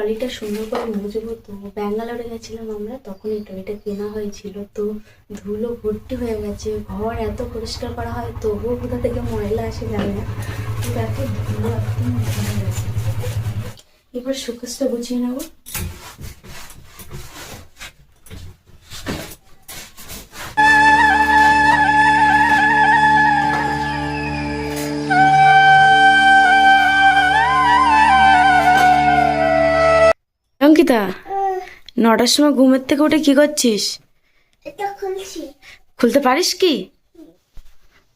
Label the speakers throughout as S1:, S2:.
S1: ট্রলিটা সুন্দর করে মুছবো। তো ব্যাঙ্গালোরে গেছিলাম আমরা, তখন এই ট্রলিটা কেনা হয়েছিল। তো ধুলো ভর্তি হয়ে গেছে, ঘর এত পরিষ্কার করা হয় তবুও কোথা থেকে ময়লা আসে জানি না। তো এত ধুলো একদম ভরে গেছে। এবার শোকেসটা গুছিয়ে নেবো। অঙ্কিতা, 9টার সময় ঘুমের থেকে উঠে কি করছিস?
S2: এটা খুলছি।
S1: খুলতে পারিস কি?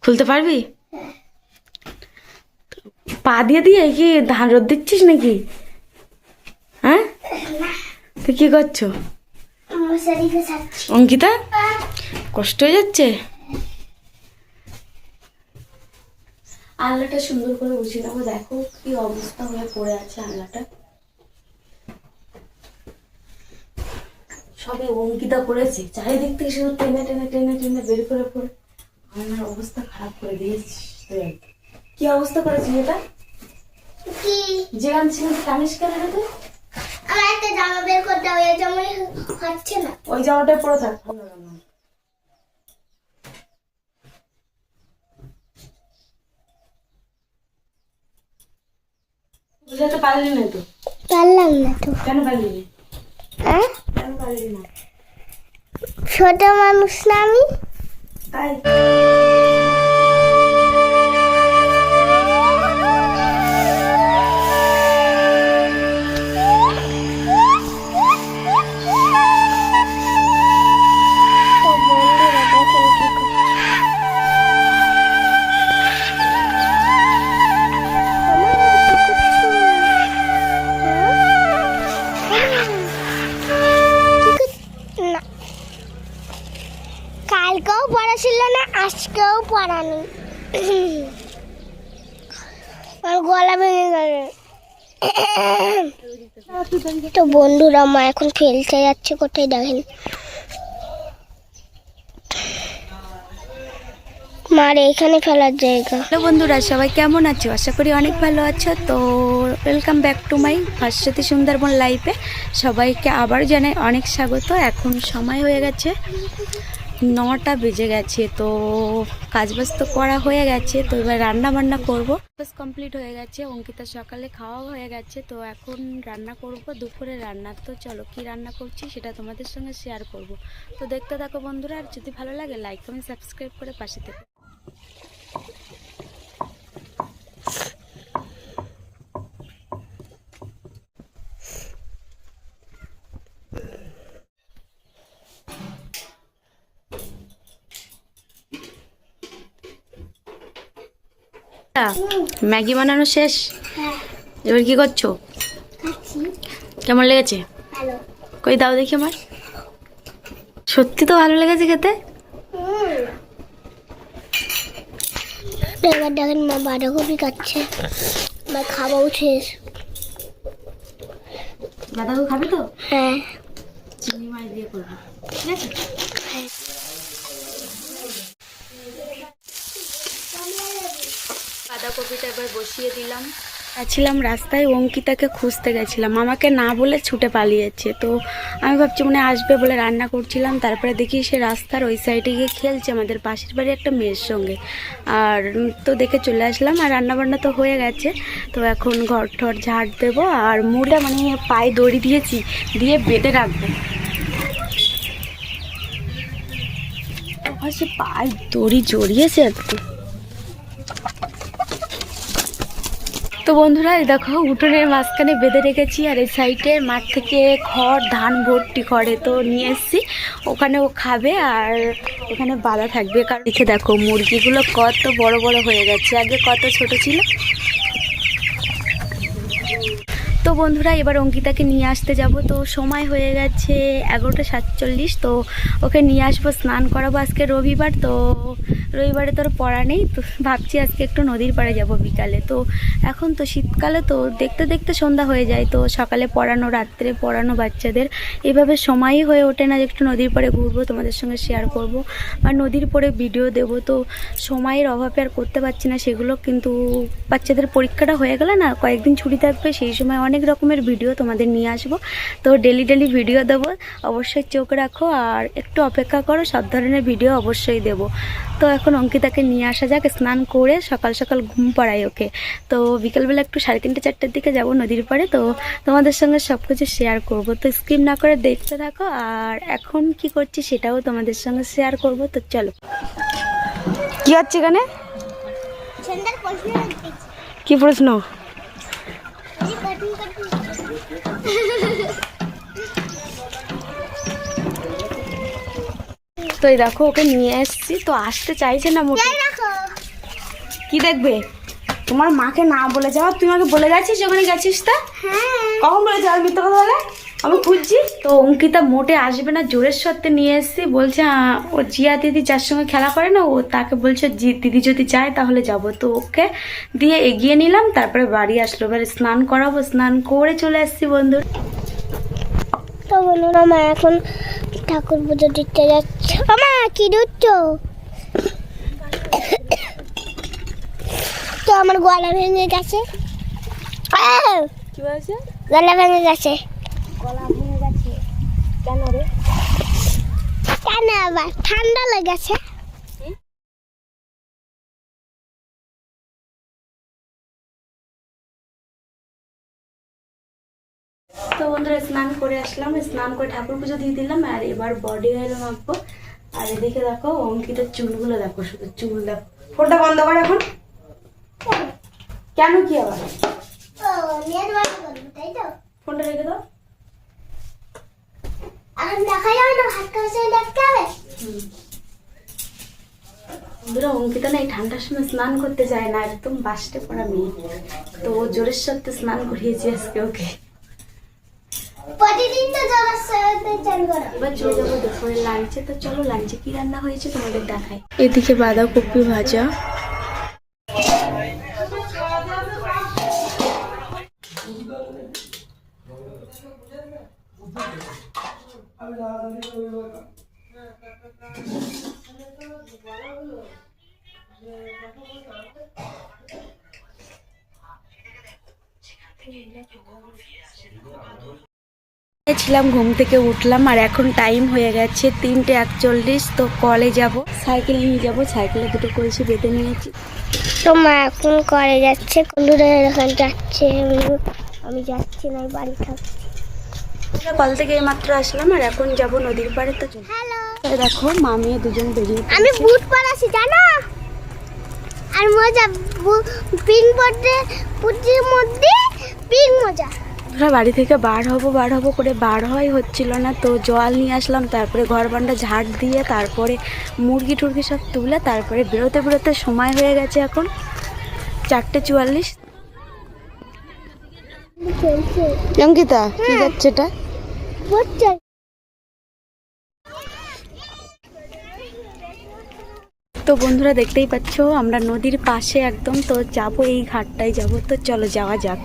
S1: খুলতে পারবি? পা দিয়ে দিয়ে কি ধান রোদ দিচ্ছিস নাকি? হ্যাঁ, তুই কি করছো?
S2: মশারি গোছাচ্ছি।
S1: অঙ্কিতা, কষ্ট হয়ে যাচ্ছে। আলনাটা সুন্দর করে গুছিয়ে নেবো। দেখো কি অবস্থা হয়ে পড়ে আছে আলনাটা। সবে অঙ্কিতা করেছে, চারিদিক থেকে শুধু টেনে টেনে টেনে টেনে বের করে পড়ে আমার অবস্থা খারাপ করে দিয়েছিস। কি অবস্থা করেছিস এটা?
S2: কি
S1: যেখান ছিল কামিজ কেন রে তুই?
S2: আমার একটা জামা বের করতে হবে, এই জামাই হচ্ছে না।
S1: ওই জামাটা পরে থাক। বুঝাতে পারলি না তো?
S2: পারলাম না তো।
S1: কেন পারলি না?
S2: হ্যাঁ,
S1: কেন পারলি না?
S2: ছোট মানুষ না আমি।
S1: তাই
S2: তো বন্ধুরা দেখেন কি করছে। না, কালকেও পড়া ছিল না, আজকেও পড়া নেই। আমার গলা ভেঙে গেল। তো বন্ধুরা মা এখন খেলতে যাচ্ছে কোথায় দেখেন। মার এখানে ফেলার জায়গা।
S1: হ্যালো বন্ধুরা, সবাই কেমন আছো? আশা করি অনেক ভালো আছো। তো welcome back to my Bhaswati Sundarban লাইফে সবাইকে আবার জানাই অনেক স্বাগত। এখন সময় হয়ে গেছে 9টা বেজে গেছে। তো কাজবাজ তো করা হয়ে গেছে, তো এবার রান্না বান্না করবো। বাস কমপ্লিট হয়ে গেছে, অঙ্কিতা সকালে খাওয়া হয়ে গেছে। তো এখন রান্না করব দুপুরে রান্না। তো চলো কি রান্না করছি সেটা তোমাদের সঙ্গে শেয়ার করব। তো দেখতে থাকো বন্ধুরা, আর যদি ভালো লাগে লাইক কমেন্ট সাবস্ক্রাইব করে পাশে থেকো। ম্যাগি বানানো শেষ,
S2: হ্যাঁ,
S1: এবার কি করছো?
S2: খাচ্ছি।
S1: কেমন লেগেছে?
S2: ভালো।
S1: কই দাও দেখি আমার। সত্যি তো ভালো লেগেছে খেতে।
S2: এবার দেখেন মা বাঁধাকপি কাটছে, বা খাওয়াও শেষ।
S1: বাঁধাকপি খাবি তো?
S2: হ্যাঁ,
S1: চিংড়ি মাছ দিয়ে করবো, ঠিক আছে? বাঁধাকপিটা এবার বসিয়ে দিলাম। গেছিলাম রাস্তায়, অঙ্কিতাকে খুঁজতে গেছিলাম, আমাকে না বলে ছুটে পালিয়েছে। তো আমি ভাবছি মনে হয় আসবে বলে রান্না করছিলাম, তারপরে দেখি সে রাস্তার ওই সাইডে গিয়ে খেলছে আমাদের পাশের বাড়ি একটা মেয়ের সঙ্গে। আর তো দেখে চলে আসলাম, আর রান্নাবান্না তো হয়ে গেছে। তো এখন ঘর ঠর ঝাড় দেবো, আর মুড়টা মানে পায়ে দড়ি দিয়েছি, দিয়ে বেঁধে রাখবো। সে পায়ে দড়ি জড়িয়েছে একটু। তো বন্ধুরা এই দেখো উঠোনের মাঝখানে বেঁধে রেখেছি, আর এই সাইডে মাঠ থেকে খড় ধান ভর্তি খড়ে তো নিয়ে এসেছি, ওখানে ও খাবে আর এখানে বাঁধা থাকবে। কারণ দেখে দেখো মুরগিগুলো কত বড় বড় হয়ে গেছে, আগে কত ছোট ছিল। তো বন্ধুরা এবার অঙ্কিতাকে নিয়ে আসতে যাব। তো সময় হয়ে গেছে 11টা 47। তো ওকে নিয়ে আসবো, স্নান করাবো, আজকে রবিবার। তো রবিবারে তোর পড়া নেই, তো ভাবছি আজকে একটু নদীর পাড়ে যাব বিকালে। তো এখন তো শীতকালে তো দেখতে দেখতে সন্ধ্যা হয়ে যায়, তো সকালে পড়ানো, রাত্রে পড়ানো বাচ্চাদের, এভাবে সময়ই হয়ে ওঠে না যে একটু নদীর পাড়ে ঘুরবো, তোমাদের সঙ্গে শেয়ার করব বা নদীর পরে ভিডিও দেবো। তো সময়ের অভাবে আর করতে পারছি না সেগুলো, কিন্তু বাচ্চাদের পরীক্ষাটা হয়ে গেলে না, কয়েকদিন ছুটি থাকবে, সেই সময় অনেক রকমের ভিডিও তোমাদের নিয়ে আসবো। তো ডেলি ডেলি ভিডিও দেবো, অবশ্যই চোখ রাখো আর একটু অপেক্ষা করো, সব ধরনের ভিডিও অবশ্যই দেবো। তো এখন অঙ্কিতাকে নিয়ে আসা যাক, স্নান করে সকাল সকাল ঘুম পাড়াই ওকে। তো বিকেলবেলা একটু 3:30 4টার দিকে যাব নদীর পাড়ে, তো তোমাদের সঙ্গে সব কিছু শেয়ার করবো। তো স্কিপ না করে দেখতে থাকো, আর এখন কি করছি সেটাও তোমাদের সঙ্গে শেয়ার করব। তো চলো, কি হচ্ছে এখানে? কি প্রশ্ন? তো এই দেখো ওকে নিয়ে এসছি, তো আসতে চাইছে না মোটে। কি দেখবে? তোমার মাকে না বলে যাওয়া, তুই আমাকে বলে গেছিস ওখানে গেছিস? তা কখন বলে যাওয়ার মিথ্যা কথা বলে? আমি খুঁজছি। তো অঙ্কিতা মোটে আসবে না, জোরের সত্ত্বে নিয়ে এসছি। বলছে ও জিয়া দিদি যার সঙ্গে খেলা করে না, ও তাকে বলছে দিদি যদি চায় তাহলে যাব। তো ওকে দিয়ে এগিয়ে নিলাম, তারপরে বাড়ি আসলো। এবারে স্নান করাবো, স্নান করে চলে এসছি বন্ধু।
S2: তো বন্ধুরা, মা এখন ঠাকুর পুজো দিতে যাচ্ছে। মা কি দিচ্ছ? তো আমার গলা ভেঙে গেছে।
S1: কি বলছে?
S2: গলা ভেঙে গেছে।
S1: গলা ভেঙে গেছে কেন রে?
S2: কেন আবার? ঠান্ডা লেগেছে।
S1: তো বন্ধুরা স্নান করে আসলাম, স্নান করে ঠাকুর পুজো দিয়ে দিলাম, আর এবার বডি অয়েল মাখবো। আর এদিকে দেখো অঙ্কিতার চুলগুলো দেখো, শুধু চুল দেখো। ফোনটা বন্ধ করে এখন। কেন কি আবার? ফোনটা রেখে দাও।
S2: এখন দেখা যাবে না, হাত কাছে দেখতে হবে।
S1: বন্ধুরা অঙ্কিতা না এই ঠান্ডার সময় স্নান করতে যায় না, একদম বাসতে পড়া মেয়ে। তো ও জোরের সাথে স্নান করিয়েছি আজকে ওকে।
S2: প্রতিদিন তো জলের সাথে চান করো।
S1: এবার চলে যাবো দুপুরের লাঞ্চে। তো চলো লাঞ্চে কি রান্না হয়েছে তোমাদের দেখাই। এদিকে বাঁধাকপি ভাজা, ছিলাম, ঘুম থেকে উঠলাম আর এখন টাইম হয়ে গেছে 3:41। তো কলে যাব, সাইকেল নিয়ে যাব, সাইকেলে দুটো কলসি বেঁধে নিয়েছি।
S2: তো মা এখন করে যাচ্ছে, বন্ধুরা এখন যাচ্ছে। আমি যাচ্ছি না, বাড়ি থাকছি।
S1: কল থেকে এইমাত্র আসলাম আর এখন যাব নদীর পাড়ে। তো
S2: হ্যালো,
S1: দেখো মামিয়ে দুজন বেরিয়ে
S2: আমি বুট পরাছি জানো, আর মজা পিঙ্ক বোর্ডে পুটির মধ্যে পিঙ্ক মজা।
S1: আমরা বাড়ি থেকে বার হবো করে বার হয় হচ্ছিল না। তো জল নিয়ে আসলাম, তারপরে ঘর বান্ডা ঝাড় দিয়ে, তারপরে মুরগি টুরগি সব তুলে, তারপরে বেরোতে সময় হয়ে গেছে এখন 4:44। অঙ্কিতা কি যাচ্ছে এটা? তো বন্ধুরা দেখতেই পাচ্ছ আমরা নদীর পাশে একদম, তো যাবো এই ঘাটটায় যাব। তো চলো যাওয়া যাক।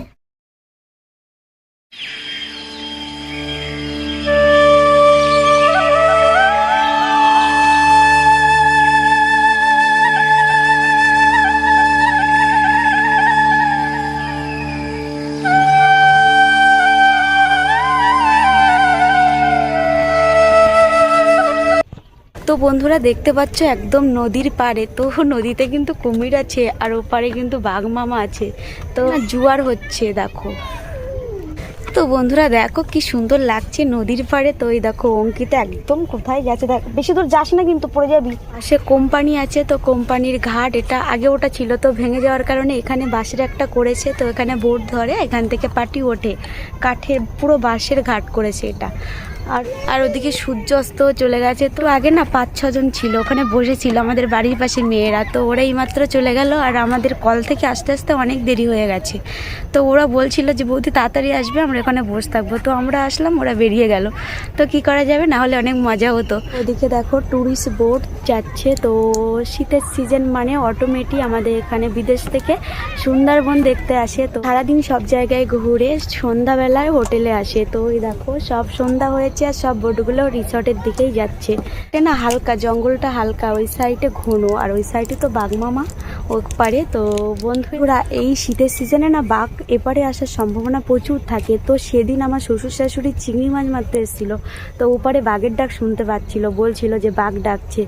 S1: তো বন্ধুরা দেখতে পাচ্ছ একদম নদীর পাড়ে, তো নদীতে কিন্তু কুমির আছে আর ওপারে কিন্তু বাঘ মামা আছে। তো জোয়ার হচ্ছে দেখো। তো বন্ধুরা দেখো কি সুন্দর লাগছে নদীর পাড়ে। তো এই দেখো অঙ্কিতা একদম কোথায় গেছে, দেখ বেশি দূর যাস না কিন্তু পড়ে যাবি। পাশে কোম্পানি আছে, তো কোম্পানির ঘাট এটা, আগে ওটা ছিল তো ভেঙে যাওয়ার কারণে এখানে বাঁশের একটা করেছে। তো এখানে বোট ধরে, এখান থেকে পাটি ওঠে, কাঠের পুরো বাঁশের ঘাট করেছে এটা। আর ওদিকে সূর্য অস্ত চলে গেছে। তো আগে না 5-6 জন ছিল ওখানে বসেছিল আমাদের বাড়ির পাশে মেয়েরা, তো ওরা এইমাত্র চলে গেল আর আমাদের কল থেকে আসতে আসতে অনেক দেরি হয়ে গেছে। তো ওরা বলছিল যে বৌদি তাড়াতাড়ি আসবে, আমরা এখানে বসে থাকবো। তো আমরা আসলাম, ওরা বেরিয়ে গেল। তো কি করা যাবে, না হলে অনেক মজা হতো। ওদিকে দেখো ট্যুরিস্ট বোট যাচ্ছে। তো শীতের সিজন মানে অটোমেটিক আমাদের এখানে বিদেশ থেকে সুন্দরবন দেখতে আসে। তো সারাদিন সব জায়গায় ঘুরে সন্ধ্যাবেলায় হোটেলে আসে। তো ওই দেখো সব সন্ধ্যা হয়েছে আর সব বোটগুলো রিসর্টের দিকেই যাচ্ছে। এটা না হালকা জঙ্গলটা হালকা, ওই সাইডে ঘন আর ওই সাইডে তো বাঘমামা ওই পারে। তো বন্ধুরা এই শীতের সিজনে না বাঘ এপারে আসার সম্ভাবনা প্রচুর থাকে। তো সেদিন আমার শ্বশুর শাশুড়ি চিংড়ি মাছ মারতে এসেছিল, তো ওপারে বাঘের ডাক শুনতে পাচ্ছিল, বলছিল যে বাঘ ডাকছে।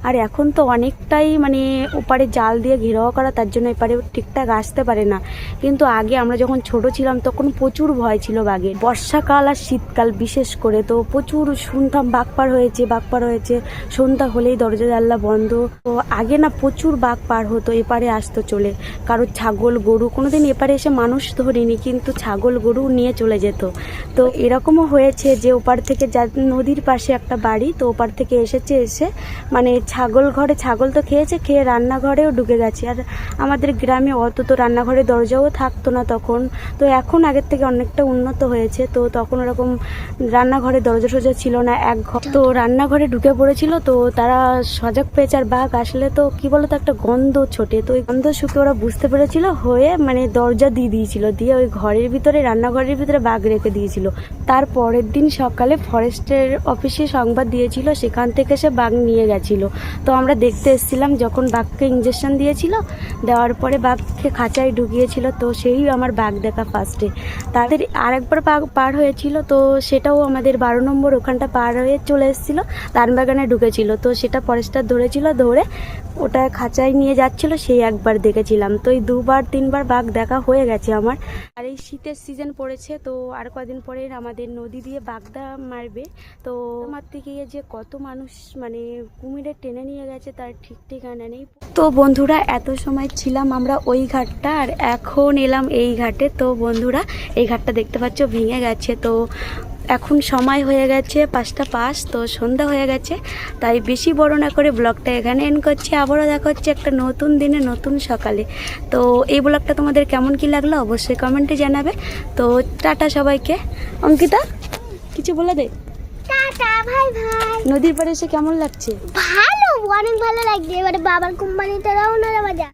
S1: আর এখন তো অনেকটাই মানে ওপারে জাল দিয়ে ঘেরাও করা, তার জন্য এপারে ঠিকঠাক আসতে পারে না। কিন্তু আগে আমরা যখন ছোট ছিলাম তখন প্রচুর ভয় ছিল বাঘের, বর্ষাকাল আর শীতকাল বিশেষ করে। তো প্রচুর শুনতাম বাঘ পার হয়েছে, বাঘ পার হয়েছে, সন্ধ্যা হলেই দরজা জানলা বন্ধ। তো আগে না প্রচুর বাঘ পার হতো, এপারে আসতো চলে। কারোর ছাগল গরু, কোনোদিন এপারে এসে মানুষ ধরিনি, কিন্তু ছাগল গরু নিয়ে চলে যেত। তো এরকমও হয়েছে যে ওপার থেকে নদীর পাশে একটা বাড়ি, তো ওপার থেকে এসে মানে ছাগল ঘরে ছাগল তো খেয়ে রান্নাঘরেও ঢুকে গেছে। আর আমাদের গ্রামে অত তো রান্নাঘরে দরজাও থাকতো না তখন। তো এখন আগের থেকে অনেকটা উন্নত হয়েছে। তো তখন ওরকম রান্নাঘরে দরজা টরজা ছিল না, এক ঘর। তো রান্নাঘরে ঢুকে পড়েছিল। তো তারা সজাগ পেয়েছে, আর বাঘ আসলে তো কি বলতো একটা গন্ধ ছোটে, তো ওই গন্ধ শুকে ওরা বুঝতে পেরেছিল, হয়ে মানে দরজা দিয়ে দিয়েছিল, দিয়ে ওই ঘরের ভিতরে রান্নাঘরের ভিতরে বাঘ রেখে দিয়েছিল। তার পরের দিন সকালে ফরেস্টের অফিসে সংবাদ দিয়েছিল, সেখান থেকে সে বাঘ নিয়ে গেছিল। তো আমরা দেখতে এসেছিলাম যখন বাঘকে ইঞ্জেকশন দিয়েছিল, দেওয়ার পরে বাঘকে খাঁচায় ঢুকিয়েছিল। তো সেই আমার বাঘ দেখা ফার্স্টে। তাদের আরেকবার বাঘ পার হয়েছিল, তো সেটাও আমাদের 12 নম্বর ওখানটা পার হয়ে চলে এসেছিলো, ধানবাগানে ঢুকেছিল। তো সেটা ফরেস্টার ধরেছিল, ধরে ওটা খাঁচায় নিয়ে যাচ্ছিল, সেই একবার দেখেছিলাম। তো এই 2-3 বার বাঘ দেখা হয়ে গেছে আমার। আর এই শীতের সিজন পড়েছে, তো আর কদিন পরে আমাদের নদী দিয়ে বাগদা মারবে। তো মারতে গিয়ে যে কত মানুষ মানে কুমিরে টেনে নিয়ে গেছে তার ঠিক ঠিকানা নেই। তো বন্ধুরা এত সময় ছিলাম আমরা ওই ঘাটটা, আর এখন এলাম এই ঘাটে। তো বন্ধুরা এই ঘাটটা দেখতে পাচ্ছ ভেঙে গেছে। তো এখন সময় হয়ে গেছে 5:05, তো সন্ধ্যা হয়ে গেছে। তাই বেশি বড় না করে ব্লগটা এখানে এন্ড করছি। আবারও দেখা হচ্ছে একটা নতুন দিনে নতুন সকালে। তো এই ব্লগটা তোমাদের কেমন কি লাগলো অবশ্যই কমেন্টে জানাবে। তো টাটা সবাইকে। অঙ্কিতা কিছু বলে দে।
S2: টাটা, ভাই ভাই।
S1: নদীর পাড়ে এসে কেমন লাগছে?
S2: ভালো, অনেক ভালো লাগছে। এবারে বাবার কোম্পানিতে রওনা দেওয়া যাক।